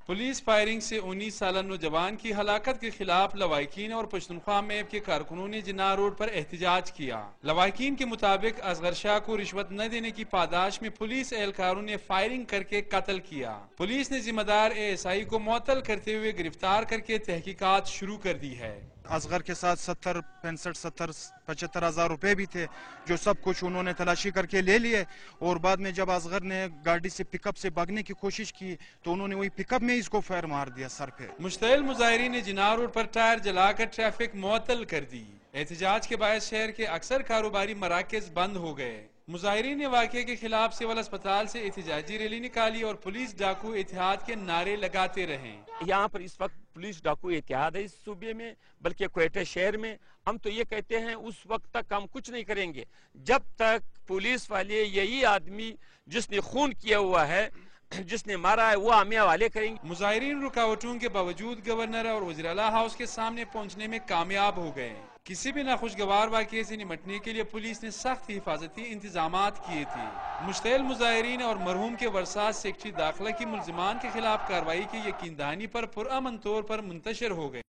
Police firing से 19 साल नौजवान की हलाकत के खिलाफ लवाहिकीन और पश्तूनख्वा मैप के कारकुनों ने जिन्ना रोड पर एहतजाज किया। लवाहिकीन के मुताबिक असगर शाह को रिश्वत न देने की पादाश में पुलिस एहलकारों ने फायरिंग करके कत्ल किया। पुलिस ने जिम्मेदार एएसआई को मुअत्तल करते हुए गिरफ्तार करके तहकीकात शुरू कर दी है। असगर के साथ 75 हज़ार रुपए भी थे, जो सब कुछ उन्होंने तलाशी करके ले लिए। और बाद में जब असगर ने गाड़ी से पिकअप से भागने की कोशिश की तो उन्होंने वही पिकअप में इसको फायर मार दिया सर पे। मुश्तइल मुजाहिरीन ने जिन्ना रोड पर टायर जलाकर ट्रैफिक मुअत्तल कर दी। एहतजाज के बायस शहर के अक्सर कारोबारी मराकज बंद हो गए। मुजाहिरीन ने वाक़े के खिलाफ सिविल अस्पताल से एहतजाजी रैली निकाली और पुलिस डाकू इत्तेहाद के नारे लगाते रहे। यहाँ पर इस वक्त पुलिस डाकू इत्तेहाद है इस सूबे में, बल्कि क्वेटा शहर में। हम तो ये कहते हैं उस वक्त तक हम कुछ नहीं करेंगे जब तक पुलिस वाले यही आदमी जिसने खून किया हुआ है, जिसने मारा है, वो हमें हवाले करेंगे। मुजाहिरीन रुकावटों के बावजूद गवर्नर और वज़ीर आला हाउस के सामने पहुंचने में कामयाब हो गए। किसी भी नाखुशगवार वाक़े से निमटने के लिए पुलिस ने सख्त हिफाजती इंतजामात किए थे। मुश्तइल मुजाहिरीन और मरहूम के वरसा सेक्रेटरी दाखिला की मुल्जिमान के खिलाफ कार्रवाई की यकीन दहानी पर पुरअमन तौर पर मुंतशिर हो गए।